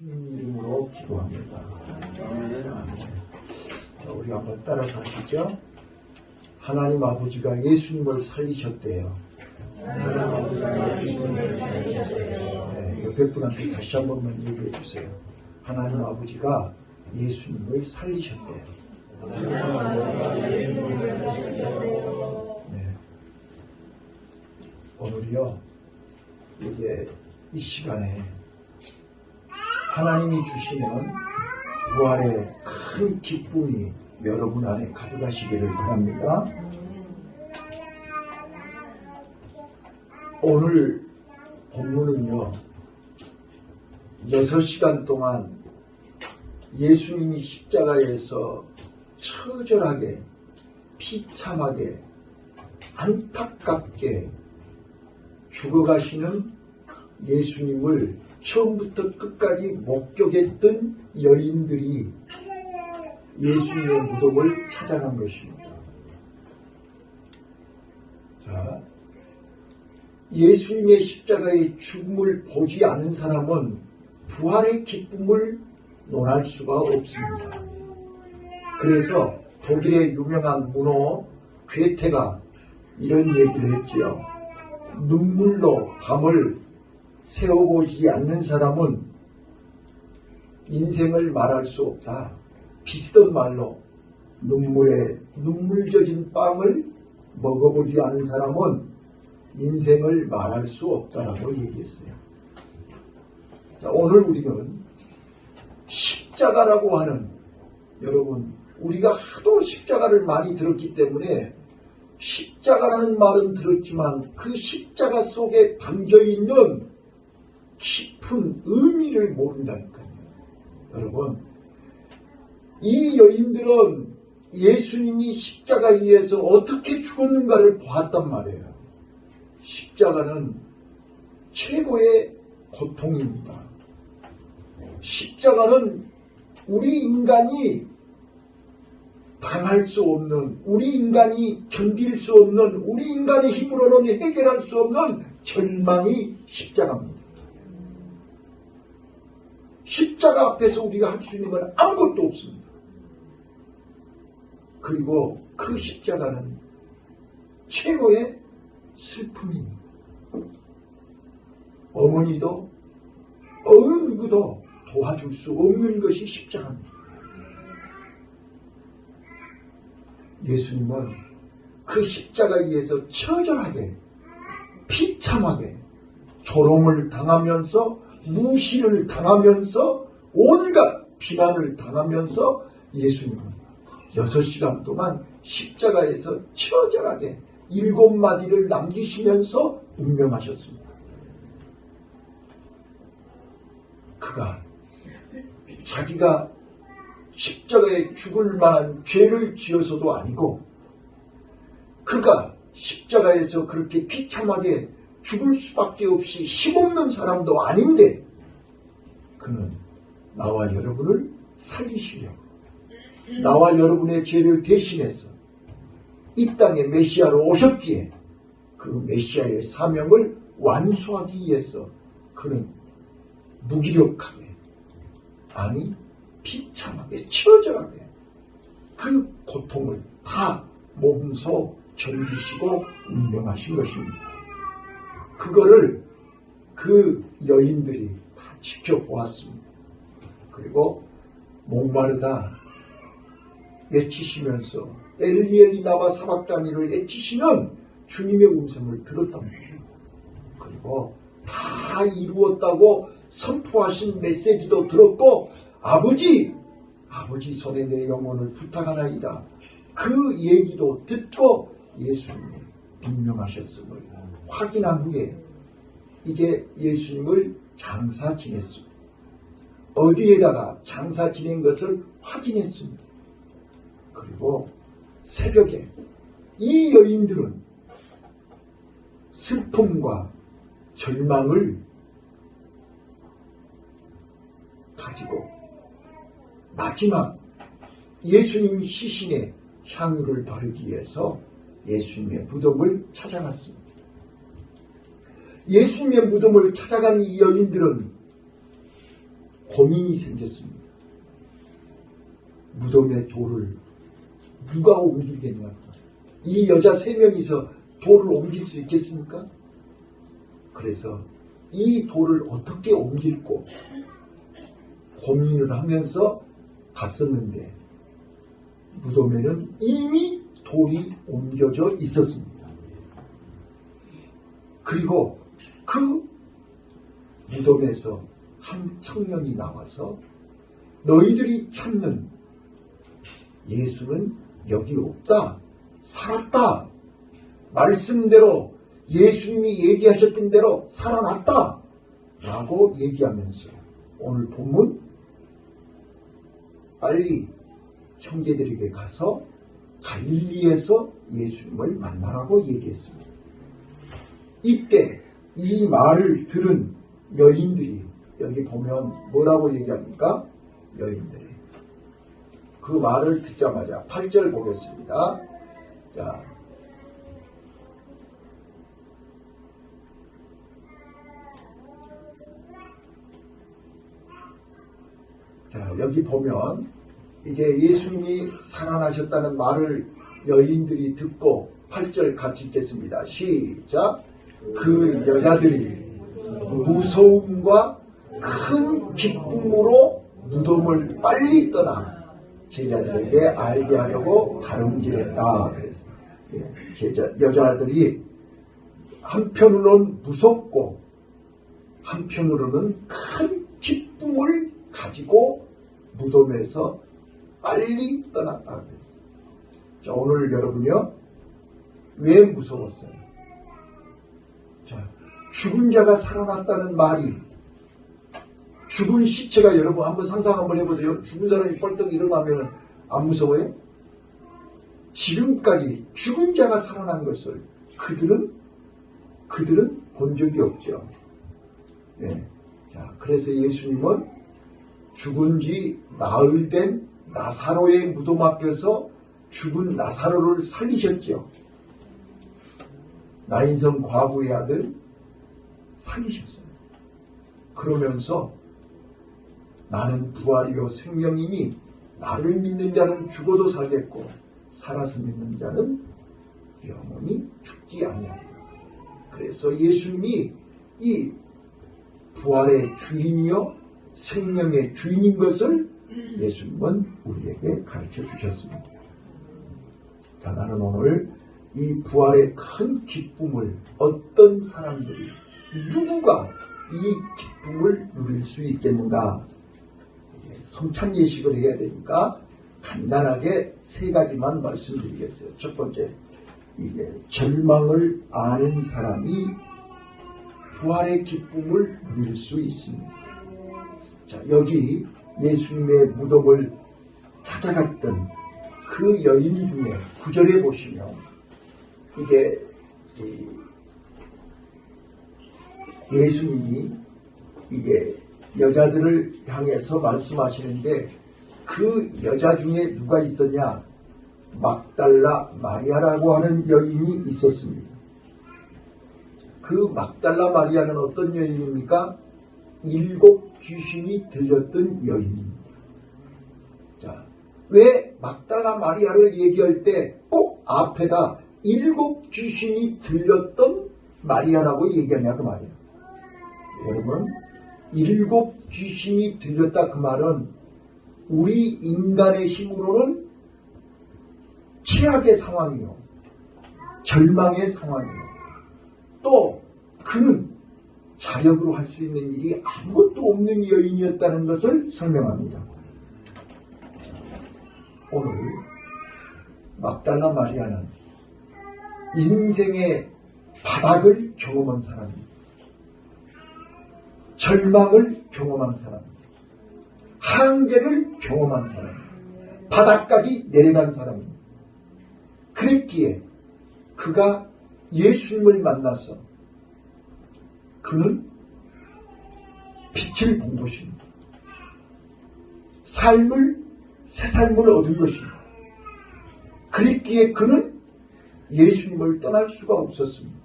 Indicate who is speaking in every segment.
Speaker 1: 주님 이름으로 기도합니다. 자, 우리 한번 따라서 하시죠. 하나님 아버지가 예수님을 살리셨대요. 네, 옆에 분한테 다시 한 번만 얘기해 주세요. 하나님 아버지가 예수님을 살리셨대요. 네. 오늘이요, 이제 이 시간에 하나님이 주시는 부활의 큰 기쁨이 여러분 안에 가져가시기를 바랍니다. 오늘 본문은요, 6시간 동안 예수님이 십자가에서 처절하게, 비참하게, 안타깝게 죽어가시는 예수님을 처음부터 끝까지 목격했던 여인들이 예수님의 무덤을 찾아간 것입니다. 자, 예수님의 십자가의 죽음을 보지 않은 사람은 부활의 기쁨을 논할 수가 없습니다. 그래서 독일의 유명한 문호 괴테가 이런 얘기를 했지요. 눈물로 밤을 새워보지 않는 사람은 인생을 말할 수 없다. 비슷한 말로 눈물 젖은 빵을 먹어보지 않은 사람은 인생을 말할 수 없다라고 얘기했어요. 자, 오늘 우리는 십자가라고 하는, 여러분, 우리가 하도 십자가를 많이 들었기 때문에 십자가라는 말은 들었지만 그 십자가 속에 담겨있는 깊은 의미를 모른다니까요. 여러분, 이 여인들은 예수님이 십자가에 의해서 어떻게 죽었는가를 보았단 말이에요. 십자가는 최고의 고통입니다. 십자가는 우리 인간이 당할 수 없는, 우리 인간이 견딜 수 없는, 우리 인간의 힘으로는 해결할 수 없는 절망이 십자가입니다. 십자가 앞에서 우리가 할 수 있는 건 아무것도 없습니다. 그리고 그 십자가는 최고의 슬픔입니다. 어머니도 어느 누구도 도와줄 수 없는 것이 십자가입니다. 예수님은 그 십자가에 의해서 처절하게, 비참하게 조롱을 당하면서, 무시를 당하면서, 온갖 비난을 당하면서 예수님은 6시간 동안 십자가에서 처절하게 7마디를 남기시면서 운명하셨습니다. 그가 자기가 십자가에 죽을 만한 죄를 지어서도 아니고, 그가 십자가에서 그렇게 비참하게 죽을 수밖에 없이 힘없는 사람도 아닌데, 그는 나와 여러분을 살리시려고, 나와 여러분의 죄를 대신해서 이 땅에 메시아로 오셨기에 그 메시아의 사명을 완수하기 위해서 그는 무기력하게, 아니 비참하게, 처절하게 그 고통을 다 몸소 견디시고 운명하신 것입니다. 그거를 그 여인들이 다 지켜보았습니다. 그리고 목마르다 외치시면서 엘리 엘리 라마 사박다니를 외치시는 주님의 음성을 들었단 말이에요. 그리고 다 이루었다고 선포하신 메시지도 들었고, 아버지 손에 내 영혼을 부탁하나이다, 그 얘기도 듣고 예수님이 운명하셨음을 확인한 후에 이제 예수님을 장사 지냈습니다. 어디에다가 장사 지낸 것을 확인했습니다. 그리고 새벽에 이 여인들은 슬픔과 절망을 가지고 마지막 예수님 시신에 향유를 바르기 위해서 예수님의 무덤을 찾아갔습니다. 예수님의 무덤을 찾아간 이 여인들은 고민이 생겼습니다. 무덤의 돌을 누가 옮기겠냐고. 이 여자 3명이서 돌을 옮길 수 있겠습니까? 그래서 이 돌을 어떻게 옮길고 고민을 하면서 갔었는데 무덤에는 이미 돌이 옮겨져 있었습니다. 그리고 그 무덤에서 한 청년이 나와서 너희들이 찾는 예수는 여기 없다. 살았다. 말씀대로 예수님이 얘기하셨던 대로 살아났다. 라고 얘기하면서 오늘 본문 빨리 형제들에게 가서 갈릴리에서 예수님을 만나라고 얘기했습니다. 이때 이 말을 들은 여인들이 여기 보면 뭐라고 얘기합니까? 여인들이 그 말을 듣자마자 8절 보겠습니다. 자, 여기 보면 이제 예수님이 살아나셨다는 말을 여인들이 듣고 8절 같이 읽겠습니다. 시작. 그 여자들이 무서움과 큰 기쁨으로 무덤을 빨리 떠나 제자들에게 알게 하려고 다름질했다. 그랬어. 여자들이 한편으로는 무섭고 한편으로는 큰 기쁨을 가지고 무덤에서 빨리 떠났다 그랬어. 자, 오늘 여러분요, 왜 무서웠어요? 자, 죽은 자가 살아났다는 말이, 죽은 시체가, 여러분 한번 상상 한번 해보세요. 죽은 사람이 벌떡 일어나면 안 무서워요? 지금까지 죽은 자가 살아난 것을 그들은 본 적이 없죠. 네. 자, 그래서 예수님은 죽은 지 나흘 된 나사로의 무덤 앞에서 죽은 나사로를 살리셨죠. 나인성 과부의 아들 살리셨어요. 그러면서 나는 부활이요 생명이니 나를 믿는 자는 죽어도 살겠고 살아서 믿는 자는 영원히 죽지 아니하리라. 그래서 예수님이 이 부활의 주인이요 생명의 주인인 것을 예수님은 우리에게 가르쳐 주셨습니다. 자, 나는 오늘 이 부활의 큰 기쁨을 어떤 사람들이 누구가 이 기쁨을 누릴 수 있겠는가? 성찬 예식을 해야 되니까 간단하게 3가지만 말씀드리겠어요. 첫 번째, 이게 절망을 아는 사람이 부활의 기쁨을 누릴 수 있습니다. 자, 여기 예수님의 무덤을 찾아갔던 그 여인 중에 9절에 보시면 이게 예수님이 이게 여자들을 향해서 말씀하시는데 그 여자 중에 누가 있었냐? 막달라 마리아라고 하는 여인이 있었습니다. 그 막달라 마리아는 어떤 여인입니까? 7 귀신이 들렸던 여인입니다. 자, 왜 막달라 마리아를 얘기할 때 꼭 앞에다 7 귀신이 들렸던 마리아라고 얘기하냐 그 말이에요. 여러분, 7 귀신이 들렸다 그 말은 우리 인간의 힘으로는 최악의 상황이요, 절망의 상황이요, 또 그는 자력으로 할 수 있는 일이 아무것도 없는 여인이었다는 것을 설명합니다. 오늘 막달라 마리아는 인생의 바닥을 경험한 사람입니다. 절망을 경험한 사람입니다. 한계를 경험한 사람입니다. 바닥까지 내려간 사람입니다. 그랬기에 그가 예수님을 만나서 그는 빛을 본 것입니다. 새 삶을 얻은 것입니다. 그랬기에 그는 예수님을 떠날 수가 없었습니다.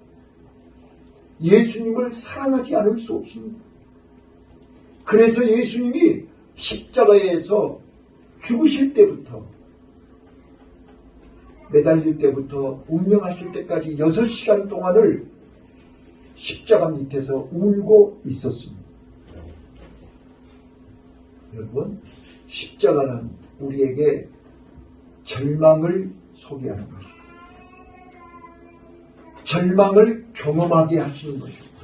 Speaker 1: 예수님을 사랑하지 않을 수 없습니다. 그래서 예수님이 십자가에서 죽으실 때부터, 매달릴 때부터 운명하실 때까지 6시간 동안을 십자가 밑에서 울고 있었습니다. 여러분, 십자가는 우리에게 절망을 소개하는 것입니다. 절망을 경험하게 하시는 것입니다.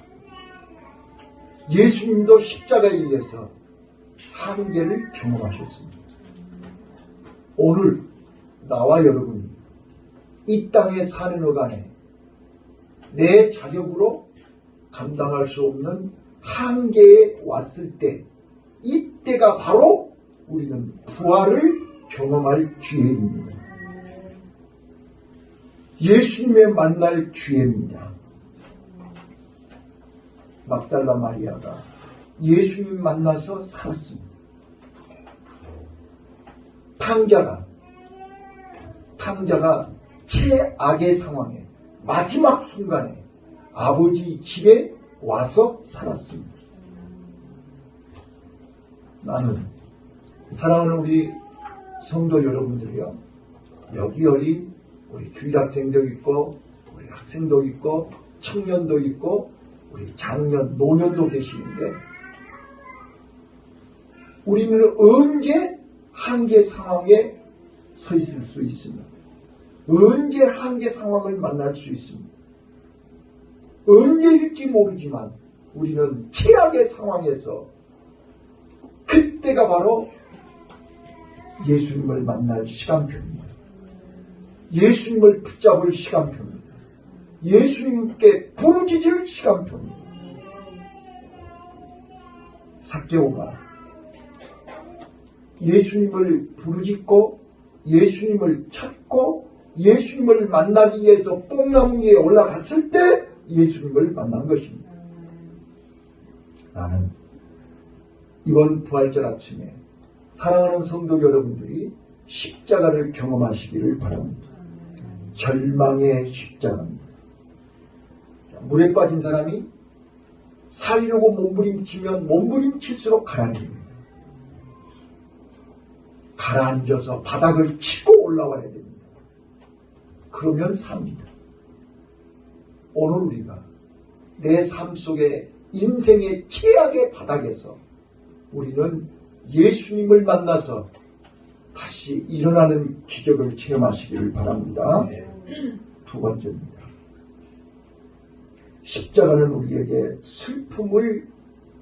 Speaker 1: 예수님도 십자가에 의해서 한계를 경험하셨습니다. 오늘 나와 여러분이 이 땅에 사는 어간에 내 자력으로 감당할 수 없는 한계에 왔을 때, 이때가 바로 우리는 부활을 경험할 기회입니다. 예수님의 만날 기회입니다. 막달라 마리아가 예수님 만나서 살았습니다. 탕자가 최악의 상황에 마지막 순간에 아버지 집에 와서 살았습니다. 나는 사랑하는 우리 성도 여러분들이요, 여기 어린 우리 주일학생도 있고, 우리 학생도 있고, 청년도 있고, 우리 장년, 노년도 계시는데, 우리는 언제 한계 상황에 서 있을 수 있습니다. 언제 한계 상황을 만날 수 있습니다. 언제일지 모르지만 우리는 최악의 상황에서, 그때가 바로 예수님을 만날 시간표입니다. 예수님을 붙잡을 시간표입니다. 예수님께 부르짖을 시간표입니다. 삭개오가 예수님을 부르짖고 예수님을 찾고 예수님을 만나기 위해서 뽕나무 위에 올라갔을 때 예수님을 만난 것입니다. 나는 이번 부활절 아침에 사랑하는 성도 여러분들이 십자가를 경험하시기를 바랍니다. 절망의 십자가입니다. 물에 빠진 사람이 살려고 몸부림치면 몸부림칠수록 가라앉습니다. 가라앉아서 바닥을 치고 올라와야 됩니다. 그러면 삽니다. 오늘 우리가 내 삶 속에 인생의 최악의 바닥에서 우리는 예수님을 만나서 다시 일어나는 기적을 체험하시기를 바랍니다. 두 번째입니다. 십자가는 우리에게 슬픔을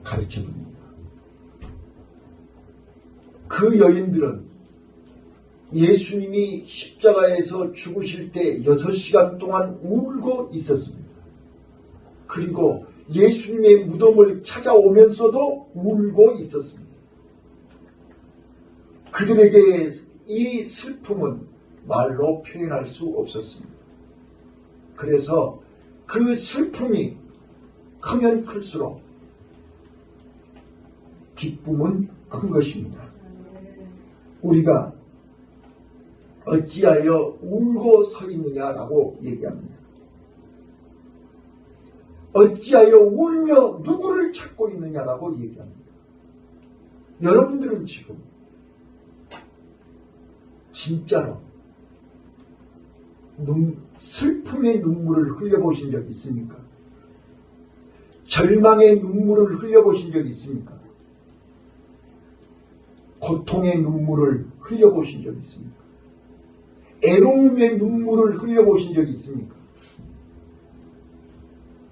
Speaker 1: 가르쳐줍니다. 그 여인들은 예수님이 십자가에서 죽으실 때 6시간 동안 울고 있었습니다. 그리고 예수님의 무덤을 찾아오면서도 울고 있었습니다. 그들에게 이 슬픔은 말로 표현할 수 없었습니다. 그래서 그 슬픔이 크면 클수록 기쁨은 큰 것입니다. 우리가 어찌하여 울고 서 있느냐라고 얘기합니다. 어찌하여 울며 누구를 찾고 있느냐라고 얘기합니다. 여러분들은 지금 진짜로 슬픔의 눈물을 흘려보신 적 있습니까? 절망의 눈물을 흘려보신 적 있습니까? 고통의 눈물을 흘려보신 적 있습니까? 애로움의 눈물을 흘려보신 적 있습니까?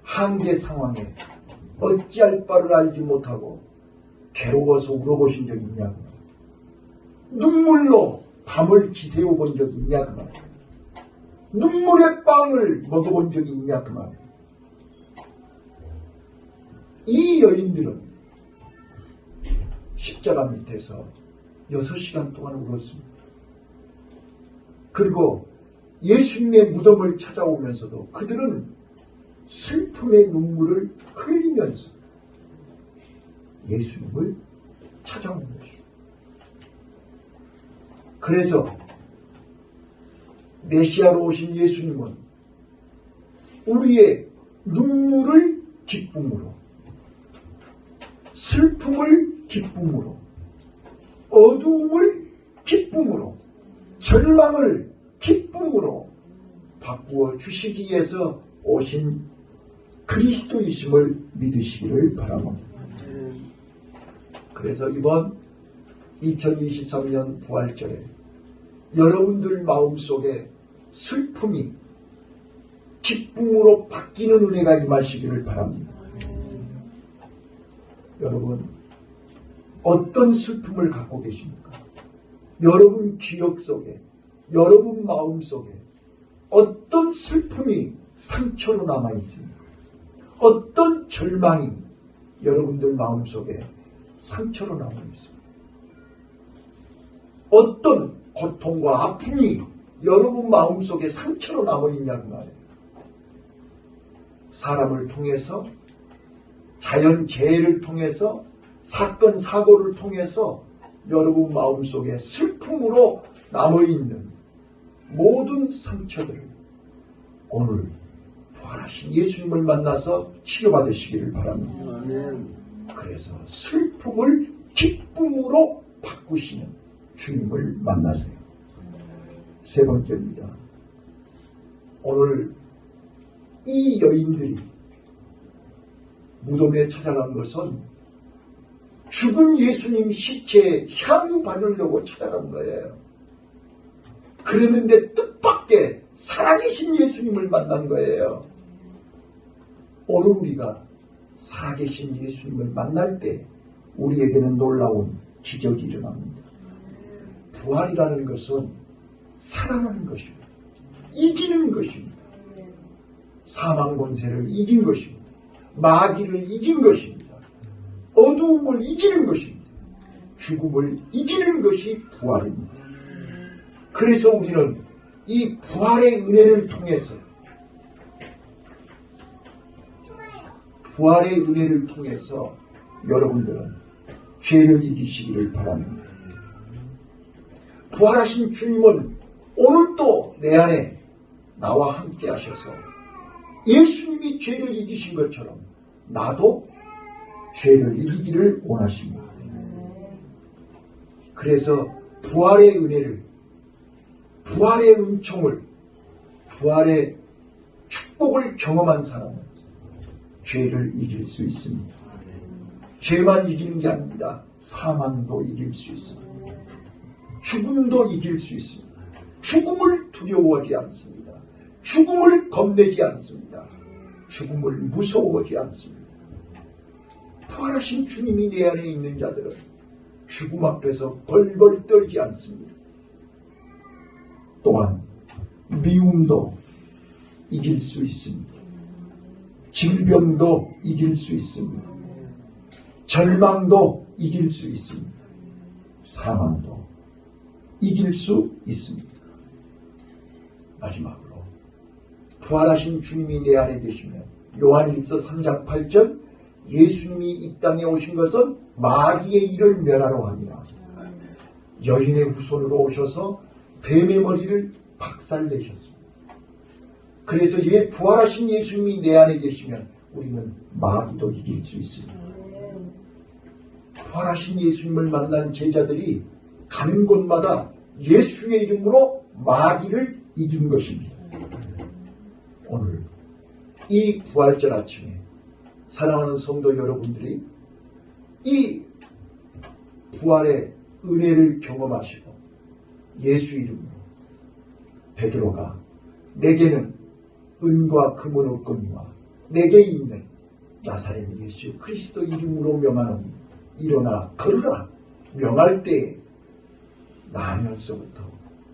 Speaker 1: 한계 상황에 어찌할 바를 알지 못하고 괴로워서 울어보신 적 있냐고. 눈물로 밤을 지새워 본 적이 있냐 그 말이에요. 눈물의 빵을 먹어본 적이 있냐 그 말이에요. 이 여인들은 십자가 밑에서 6시간 동안 울었습니다. 그리고 예수님의 무덤을 찾아오면서도 그들은 슬픔의 눈물을 흘리면서 예수님을 찾아온 것입니다. 그래서 메시아로 오신 예수님은 우리의 눈물을 기쁨으로, 슬픔을 기쁨으로, 어두움을 기쁨으로, 절망을 기쁨으로 바꾸어 주시기 위해서 오신 그리스도이심을 믿으시기를 바랍니다. 그래서 이번 2023년 부활절에 여러분들 마음속에 슬픔이 기쁨으로 바뀌는 은혜가 임하시기를 바랍니다. 여러분, 어떤 슬픔을 갖고 계십니까? 여러분 기억 속에, 여러분 마음 속에 어떤 슬픔이 상처로 남아 있습니까? 어떤 절망이 여러분들 마음 속에 상처로 남아 있습니까? 어떤 고통과 아픔이 여러분 마음 속에 상처로 남아 있냐는 말이에요. 사람을 통해서, 자연재해를 통해서, 사건, 사고를 통해서 여러분 마음속에 슬픔으로 남아있는 모든 상처들을 오늘 부활하신 예수님을 만나서 치료받으시기를 바랍니다.
Speaker 2: 아멘.
Speaker 1: 그래서 슬픔을 기쁨으로 바꾸시는 주님을 만나세요. 세 번째입니다. 오늘 이 여인들이 무덤에 찾아간 것은 죽은 예수님 시체에 향유 바르려고 찾아간 거예요. 그랬는데 뜻밖의 살아계신 예수님을 만난 거예요. 오늘 우리가 살아계신 예수님을 만날 때 우리에게는 놀라운 기적이 일어납니다. 부활이라는 것은 살아나는 것입니다. 이기는 것입니다. 사망 권세를 이긴 것입니다. 마귀를 이긴 것입니다. 어두움을 이기는 것입니다. 죽음을 이기는 것이 부활입니다. 그래서 우리는 이 부활의 은혜를 통해서 여러분들은 죄를 이기시기를 바랍니다. 부활하신 주님은 오늘도 내 안에 나와 함께 하셔서 예수님이 죄를 이기신 것처럼 나도 죄를 이기기를 원하십니다. 그래서 부활의 은혜를, 부활의 은총을, 부활의 축복을 경험한 사람은 죄를 이길 수 있습니다. 죄만 이기는 게 아닙니다. 사망도 이길 수 있습니다. 죽음도 이길 수 있습니다. 죽음을 두려워하지 않습니다. 죽음을 겁내지 않습니다. 죽음을 무서워하지 않습니다. 부활하신 주님이 내 안에 있는 자들은 죽음 앞에서 벌벌 떨지 않습니다. 또한 미움도 이길 수 있습니다. 질병도 이길 수 있습니다. 절망도 이길 수 있습니다. 사망도 이길 수 있습니다. 마지막으로 부활하신 주님이 내 안에 계시면 요한일서 3장 8절 예수님이 이 땅에 오신 것은 마귀의 일을 멸하러 합니다. 여인의 후손으로 오셔서 뱀의 머리를 박살내셨습니다. 그래서 부활하신 예수님이 내 안에 계시면 우리는 마귀도 이길 수 있습니다. 부활하신 예수님을 만난 제자들이 가는 곳마다 예수의 이름으로 마귀를 이긴 것입니다. 오늘 이 부활절 아침에 사랑하는 성도 여러분들이 이 부활의 은혜를 경험하시고 예수 이름으로 베드로가 내게는 은과 금은 없거니와 내게 있는 나사렛 예수 그리스도 이름으로 명하노니 일어나 걸으라 명할 때에 나면서부터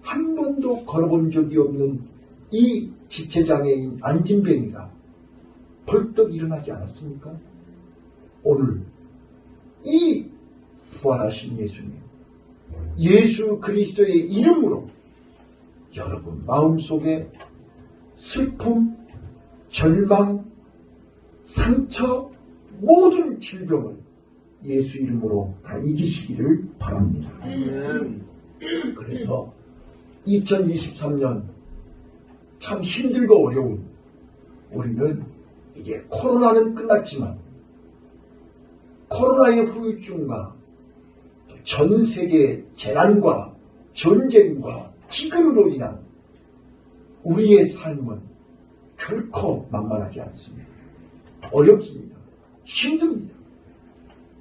Speaker 1: 한 번도 걸어본 적이 없는 이 지체장애인 안진뱅이가 벌떡 일어나지 않았습니까? 오늘 이 부활하신 예수님, 예수 그리스도의 이름으로 여러분 마음속에 슬픔, 절망, 상처, 모든 질병을 예수 이름으로 다 이기시기를 바랍니다. 그래서 2023년 참 힘들고 어려운 우리는 이제 코로나는 끝났지만 코로나의 후유증과 전 세계 재난과 전쟁과 기근으로 인한 우리의 삶은 결코 만만하지 않습니다. 어렵습니다. 힘듭니다.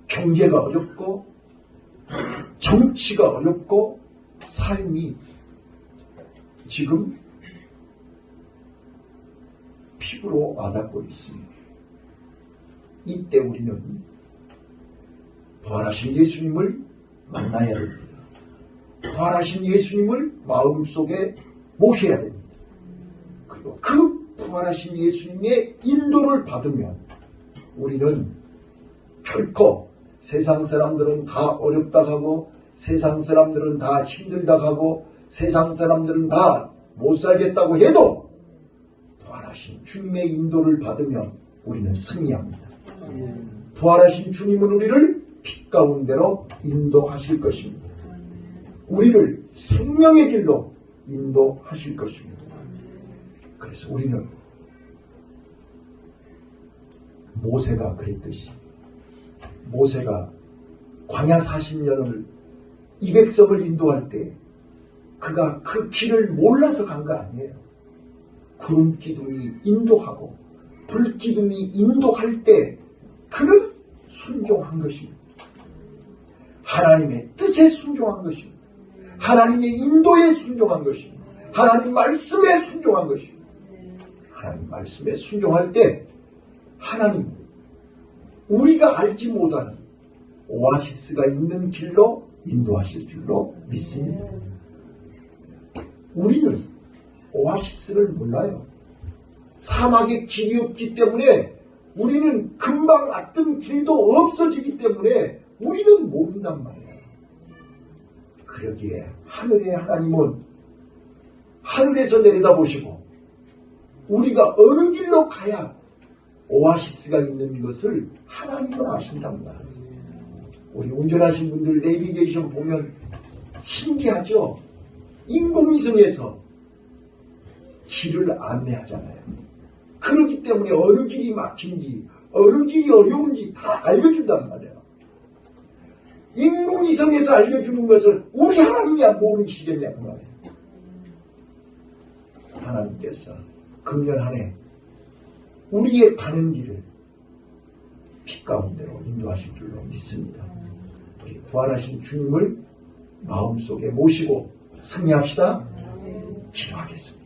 Speaker 1: 경제가 어렵고 정치가 어렵고 삶이 지금 피부로 와닿고 있습니다. 이때 우리는 부활하신 예수님을 만나야 됩니다. 부활하신 예수님을 마음속에 모셔야 됩니다. 그리고 그 부활하신 예수님의 인도를 받으면 우리는 결코 세상 사람들은 다 어렵다 하고 세상 사람들은 다 힘들다 하고 세상 사람들은 다 못 살겠다고 해도 부활하신 주님의 인도를 받으면 우리는 승리합니다. 부활하신 주님은 우리를 빛 가운데로 인도하실 것입니다. 우리를 생명의 길로 인도하실 것입니다. 그래서 우리는 모세가 그랬듯이 모세가 광야 40년을 이 백성을 인도할 때 그가 그 길을 몰라서 간 거 아니에요. 구름 기둥이 인도하고 불 기둥이 인도할 때 그는 순종한 것입니다. 하나님의 뜻에 순종한 것입니다. 하나님의 인도에 순종한 것입니다. 하나님 말씀에 순종한 것입니다. 하나님 말씀에 순종할 때 하나님 우리가 알지 못하는 오아시스가 있는 길로 인도하실 줄로 믿습니다. 우리는 오아시스를 몰라요. 사막에 길이 없기 때문에 우리는 금방 왔던 길도 없어지기 때문에 우리는 모른단 말이에요. 그러기에 하늘의 하나님은 하늘에서 내려다보시고 우리가 어느 길로 가야 오아시스가 있는 것을 하나님은 아신답니다. 우리 운전하신 분들 내비게이션 보면 신기하죠? 인공위성에서 길을 안내하잖아요. 그렇기 때문에 어느 길이 막힌지 어느 길이 어려운지 다 알려준단 말이에요. 인공위성에서 알려주는 것을 우리 하나님이 모르시겠냐 그 말이에요. 하나님께서 금년 한 해 우리의 가는 길을 빛 가운데로 인도하실 줄로 믿습니다. 우리 부활하신 주님을 마음속에 모시고 승리합시다. 기도하겠습니다.